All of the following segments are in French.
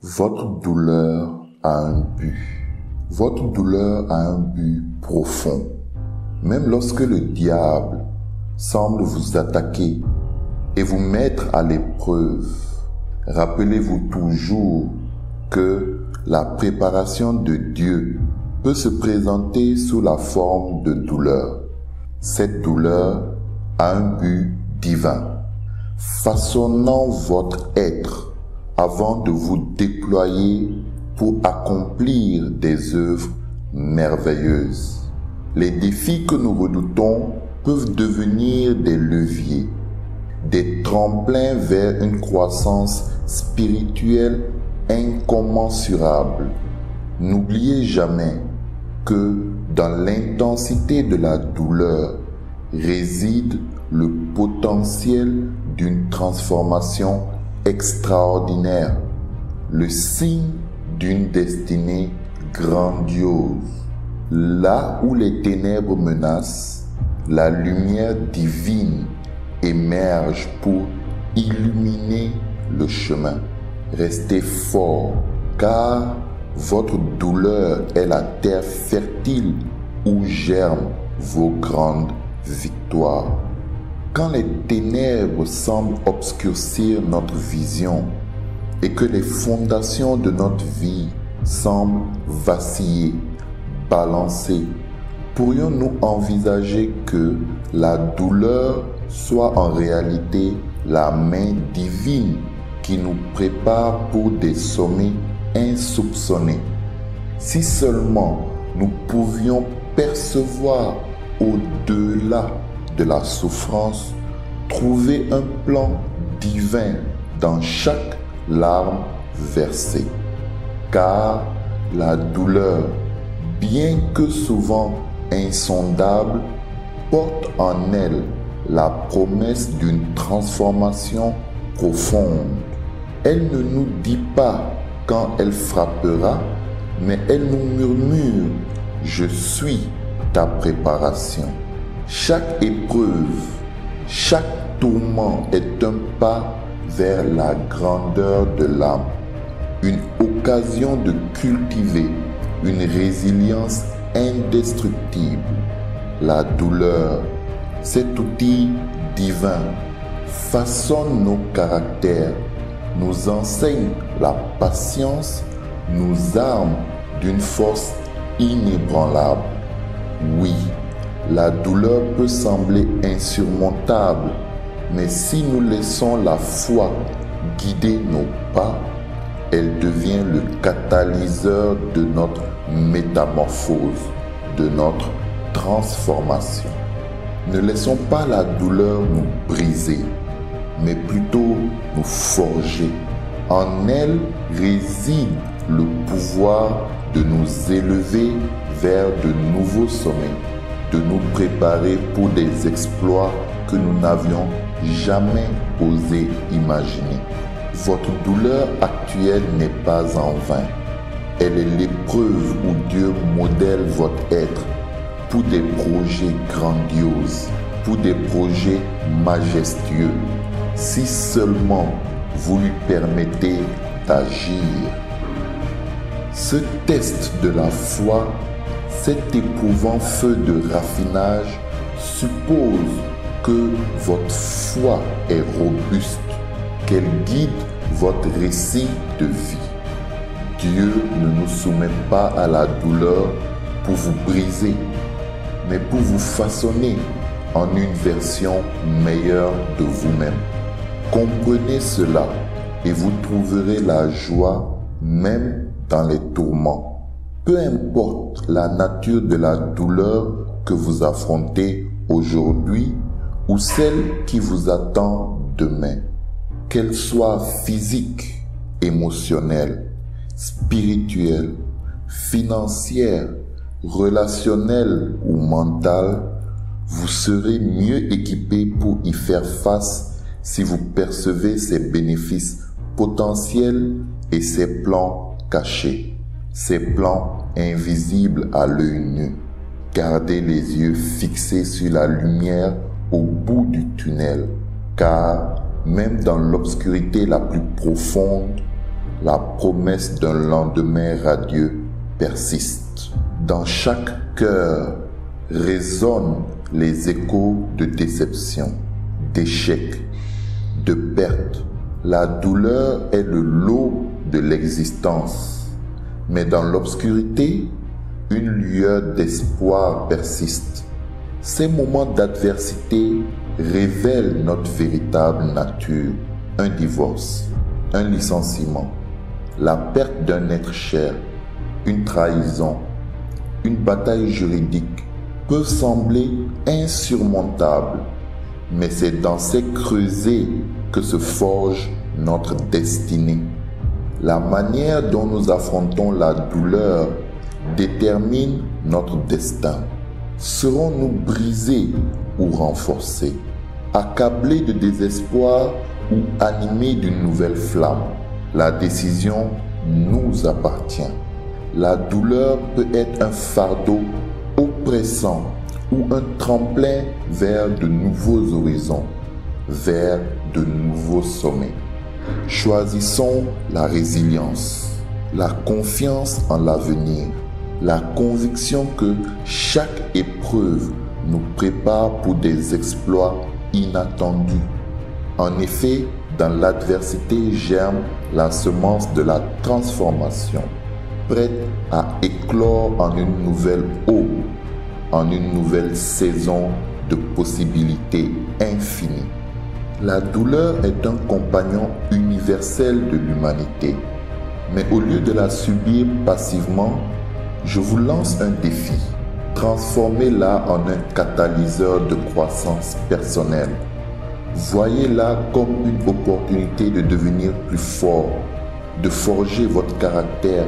Votre douleur a un but. Votre douleur a un but profond. Même lorsque le diable semble vous attaquer et vous mettre à l'épreuve, rappelez-vous toujours que la préparation de Dieu peut se présenter sous la forme de douleur. Cette douleur a un but divin, façonnant votre être avant de vous déployer pour accomplir des œuvres merveilleuses. Les défis que nous redoutons peuvent devenir des leviers, des tremplins vers une croissance spirituelle incommensurable. N'oubliez jamais que dans l'intensité de la douleur réside le potentiel d'une transformation extraordinaire, le signe d'une destinée grandiose. Là où les ténèbres menacent, la lumière divine émerge pour illuminer le chemin. Restez fort, car votre douleur est la terre fertile où germent vos grandes victoires. Quand les ténèbres semblent obscurcir notre vision et que les fondations de notre vie semblent vaciller, balancer, pourrions-nous envisager que la douleur soit en réalité la main divine qui nous prépare pour des sommets insoupçonnés? Si seulement nous pouvions percevoir au-delà de la souffrance, trouver un plan divin dans chaque larme versée. Car la douleur, bien que souvent insondable, porte en elle la promesse d'une transformation profonde. Elle ne nous dit pas quand elle frappera, mais elle nous murmure « Je suis ta préparation ». Chaque épreuve, chaque tourment est un pas vers la grandeur de l'âme, une occasion de cultiver une résilience indestructible. La douleur, cet outil divin, façonne nos caractères, nous enseigne la patience, nous arme d'une force inébranlable. Oui, la douleur peut sembler insurmontable, mais si nous laissons la foi guider nos pas, elle devient le catalyseur de notre métamorphose, de notre transformation. Ne laissons pas la douleur nous briser, mais plutôt nous forger. En elle réside le pouvoir de nous élever vers de nouveaux sommets, de nous préparer pour des exploits que nous n'avions jamais osé imaginer. Votre douleur actuelle n'est pas en vain. Elle est l'épreuve où Dieu modèle votre être pour des projets grandioses, pour des projets majestueux, si seulement vous lui permettez d'agir. Ce test de la foi, cet éprouvant feu de raffinage, suppose que votre foi est robuste, qu'elle guide votre récit de vie. Dieu ne nous soumet pas à la douleur pour vous briser, mais pour vous façonner en une version meilleure de vous-même. Comprenez cela et vous trouverez la joie même dans les tourments. Peu importe la nature de la douleur que vous affrontez aujourd'hui ou celle qui vous attend demain, qu'elle soit physique, émotionnelle, spirituelle, financière, relationnelle ou mentale, vous serez mieux équipé pour y faire face si vous percevez ses bénéfices potentiels et ses plans cachés, ses plans invisibles à l'œil nu. Gardez les yeux fixés sur la lumière au bout du tunnel, car même dans l'obscurité la plus profonde, la promesse d'un lendemain radieux persiste. Dans chaque cœur résonnent les échos de déception, d'échecs, de pertes. La douleur est le lot de l'existence, mais dans l'obscurité, une lueur d'espoir persiste. Ces moments d'adversité révèlent notre véritable nature. Un divorce, un licenciement, la perte d'un être cher, une trahison, une bataille juridique peuvent sembler insurmontables, mais c'est dans ces creusets que se forge notre destinée. La manière dont nous affrontons la douleur détermine notre destin. Serons-nous brisés ou renforcés, accablés de désespoir ou animés d'une nouvelle flamme? La décision nous appartient. La douleur peut être un fardeau oppressant ou un tremplin vers de nouveaux horizons, vers de nouveaux sommets. Choisissons la résilience, la confiance en l'avenir, la conviction que chaque épreuve nous prépare pour des exploits inattendus. En effet, dans l'adversité germe la semence de la transformation, prête à éclore en une nouvelle aube, en une nouvelle saison de possibilités infinies. La douleur est un compagnon universel de l'humanité, mais au lieu de la subir passivement, je vous lance un défi. Transformez-la en un catalyseur de croissance personnelle. Voyez-la comme une opportunité de devenir plus fort, de forger votre caractère,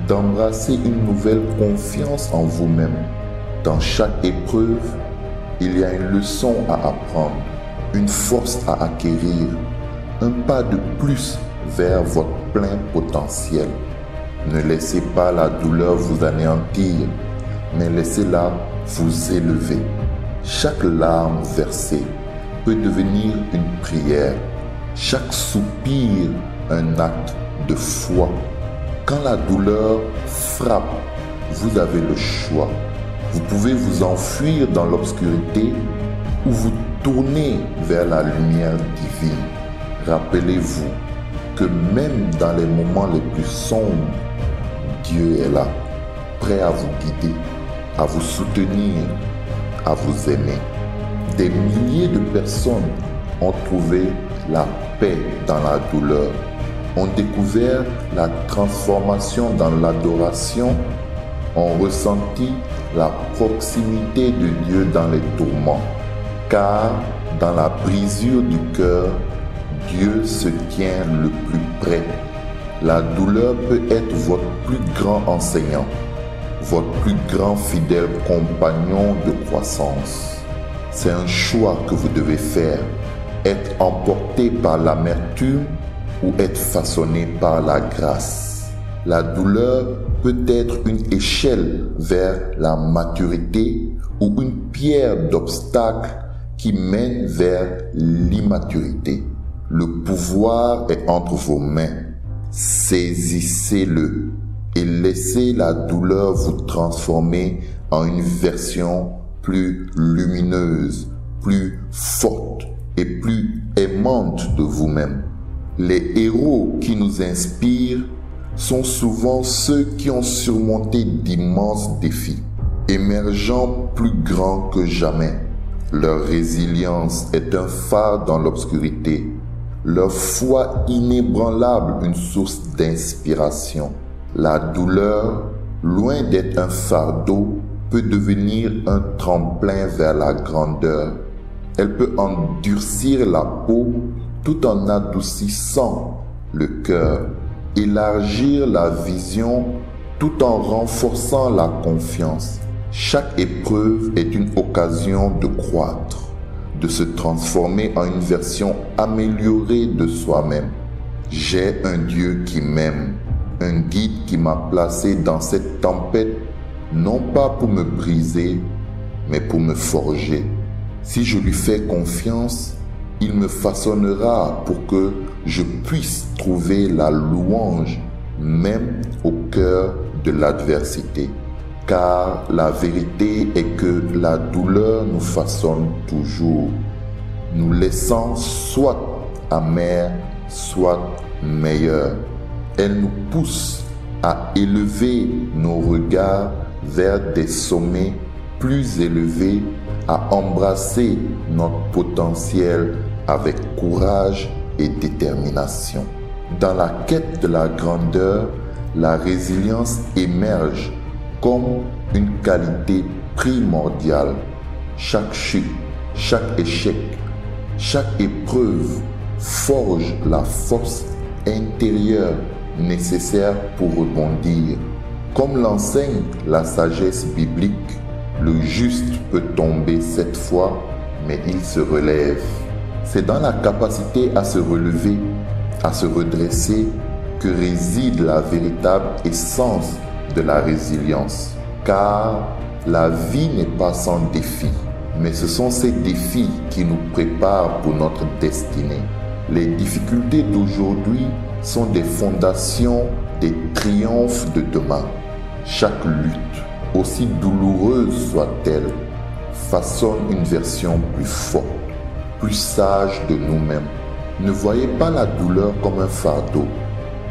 d'embrasser une nouvelle confiance en vous-même. Dans chaque épreuve, il y a une leçon à apprendre, une force à acquérir, un pas de plus vers votre plein potentiel. Ne laissez pas la douleur vous anéantir, mais laissez-la vous élever. Chaque larme versée peut devenir une prière, chaque soupir un acte de foi. Quand la douleur frappe, vous avez le choix. Vous pouvez vous enfuir dans l'obscurité ou vous tourner vers la lumière divine. Rappelez-vous que même dans les moments les plus sombres, Dieu est là, prêt à vous guider, à vous soutenir, à vous aimer. Des milliers de personnes ont trouvé la paix dans la douleur, ont découvert la transformation dans l'adoration, ont ressenti la proximité de Dieu dans les tourments. Car dans la brisure du cœur, Dieu se tient le plus près. La douleur peut être votre plus grand enseignant, votre plus grand fidèle compagnon de croissance. C'est un choix que vous devez faire, être emporté par l'amertume ou être façonné par la grâce. La douleur peut être une échelle vers la maturité ou une pierre d'obstacle qui mène vers l'immaturité. Le pouvoir est entre vos mains. Saisissez-le et laissez la douleur vous transformer en une version plus lumineuse, plus forte et plus aimante de vous-même. Les héros qui nous inspirent sont souvent ceux qui ont surmonté d'immenses défis, émergeant plus grands que jamais. Leur résilience est un phare dans l'obscurité, leur foi inébranlable une source d'inspiration. La douleur, loin d'être un fardeau, peut devenir un tremplin vers la grandeur. Elle peut endurcir la peau tout en adoucissant le cœur, élargir la vision tout en renforçant la confiance. Chaque épreuve est une occasion de croître, de se transformer en une version améliorée de soi-même. J'ai un Dieu qui m'aime, un guide qui m'a placé dans cette tempête, non pas pour me briser, mais pour me forger. Si je lui fais confiance, Il me façonnera pour que je puisse trouver la louange même au cœur de l'adversité. Car la vérité est que la douleur nous façonne toujours, nous laissant soit amers, soit meilleurs. Elle nous pousse à élever nos regards vers des sommets plus élevés, à embrasser notre potentiel avec courage et détermination. Dans la quête de la grandeur, la résilience émerge comme une qualité primordiale. Chaque chute, chaque échec, chaque épreuve forge la force intérieure nécessaire pour rebondir. Comme l'enseigne la sagesse biblique, le juste peut tomber 7 fois, mais il se relève. C'est dans la capacité à se relever, à se redresser, que réside la véritable essence de la résilience. Car la vie n'est pas sans défis, mais ce sont ces défis qui nous préparent pour notre destinée. Les difficultés d'aujourd'hui sont des fondations des triomphes de demain. Chaque lutte, aussi douloureuse soit-elle, façonne une version plus forte, plus sage de nous-mêmes. Ne voyez pas la douleur comme un fardeau,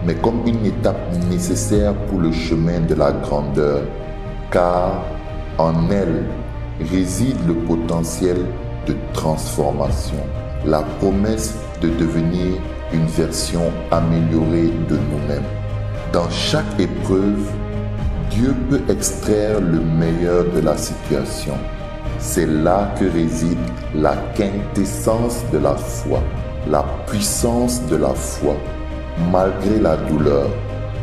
mais comme une étape nécessaire pour le chemin de la grandeur, car en elle réside le potentiel de transformation, la promesse de devenir une version améliorée de nous-mêmes. Dans chaque épreuve, Dieu peut extraire le meilleur de la situation. C'est là que réside la quintessence de la foi, la puissance de la foi. Malgré la douleur,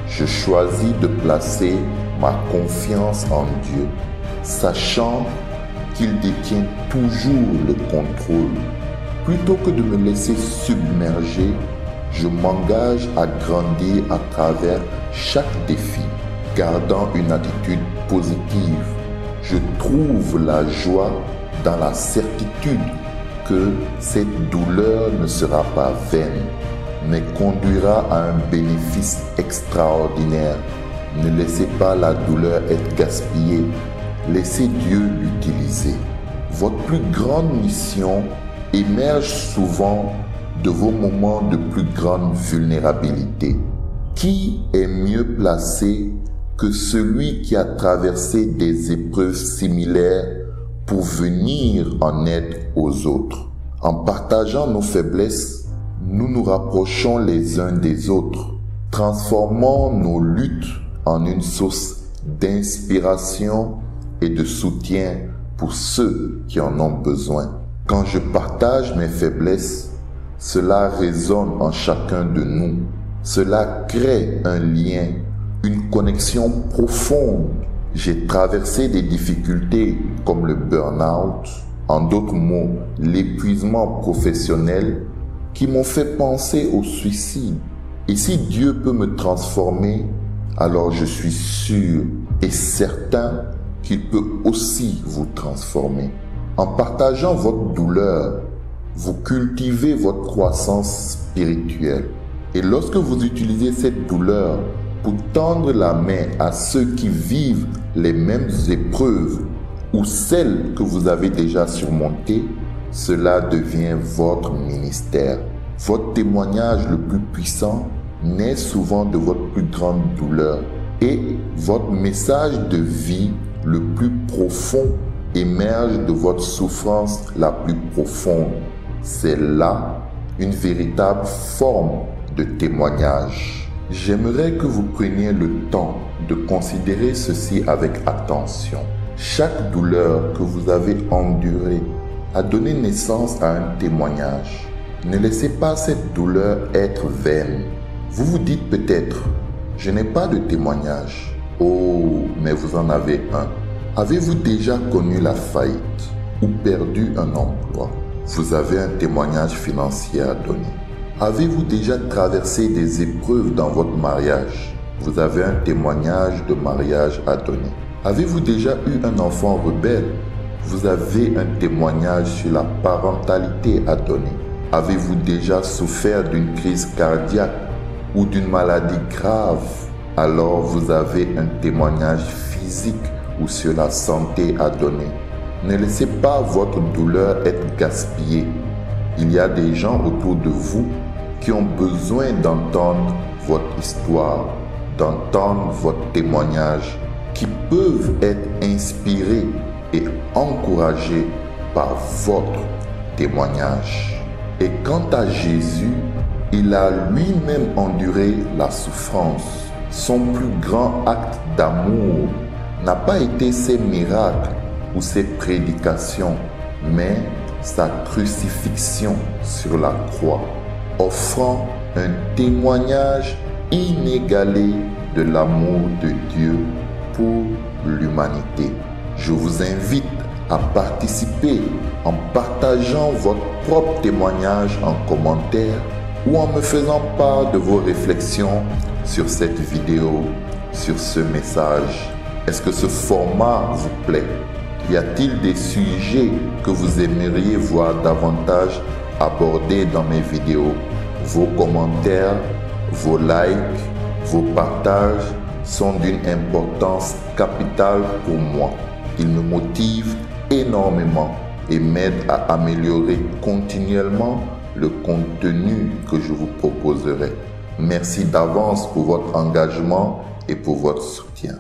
je choisis de placer ma confiance en Dieu, sachant qu'il détient toujours le contrôle. Plutôt que de me laisser submerger, je m'engage à grandir à travers chaque défi. Gardant une attitude positive, je trouve la joie dans la certitude que cette douleur ne sera pas vaine, mais conduira à un bénéfice extraordinaire. Ne laissez pas la douleur être gaspillée, laissez Dieu l'utiliser. Votre plus grande mission émerge souvent de vos moments de plus grande vulnérabilité. Qui est mieux placé que celui qui a traversé des épreuves similaires pour venir en aide aux autres? En partageant nos faiblesses, nous nous rapprochons les uns des autres, transformons nos luttes en une source d'inspiration et de soutien pour ceux qui en ont besoin. Quand je partage mes faiblesses, cela résonne en chacun de nous. Cela crée un lien, une connexion profonde. J'ai traversé des difficultés comme le burn-out, en d'autres mots, l'épuisement professionnel, qui m'ont fait penser au suicide. Et si Dieu peut me transformer, alors je suis sûr et certain qu'il peut aussi vous transformer. En partageant votre douleur, vous cultivez votre croissance spirituelle. Et lorsque vous utilisez cette douleur pour tendre la main à ceux qui vivent les mêmes épreuves ou celles que vous avez déjà surmontées, cela devient votre ministère. Votre témoignage le plus puissant naît souvent de votre plus grande douleur et votre message de vie le plus profond émerge de votre souffrance la plus profonde. C'est là une véritable forme de témoignage. J'aimerais que vous preniez le temps de considérer ceci avec attention. Chaque douleur que vous avez endurée a donné naissance à un témoignage. Ne laissez pas cette douleur être vaine. Vous vous dites peut-être, je n'ai pas de témoignage. Oh, mais vous en avez un. Avez-vous déjà connu la faillite ou perdu un emploi? Vous avez un témoignage financier à donner. Avez-vous déjà traversé des épreuves dans votre mariage? Vous avez un témoignage de mariage à donner. Avez-vous déjà eu un enfant rebelle? Vous avez un témoignage sur la parentalité à donner. Avez-vous déjà souffert d'une crise cardiaque ou d'une maladie grave? Alors vous avez un témoignage physique ou sur la santé à donner. Ne laissez pas votre douleur être gaspillée. Il y a des gens autour de vous qui ont besoin d'entendre votre histoire, d'entendre votre témoignage, qui peuvent être inspirés et encouragés par votre témoignage. Et quant à Jésus, il a lui-même enduré la souffrance. Son plus grand acte d'amour n'a pas été ses miracles ou ses prédications, mais sa crucifixion sur la croix, offrant un témoignage inégalé de l'amour de Dieu pour l'humanité. Je vous invite à participer en partageant votre propre témoignage en commentaire ou en me faisant part de vos réflexions sur cette vidéo, sur ce message. Est-ce que ce format vous plaît? Y a-t-il des sujets que vous aimeriez voir davantage abordés dans mes vidéos? Vos commentaires, vos likes, vos partages sont d'une importance capitale pour moi. Ils me motivent énormément et m'aident à améliorer continuellement le contenu que je vous proposerai. Merci d'avance pour votre engagement et pour votre soutien.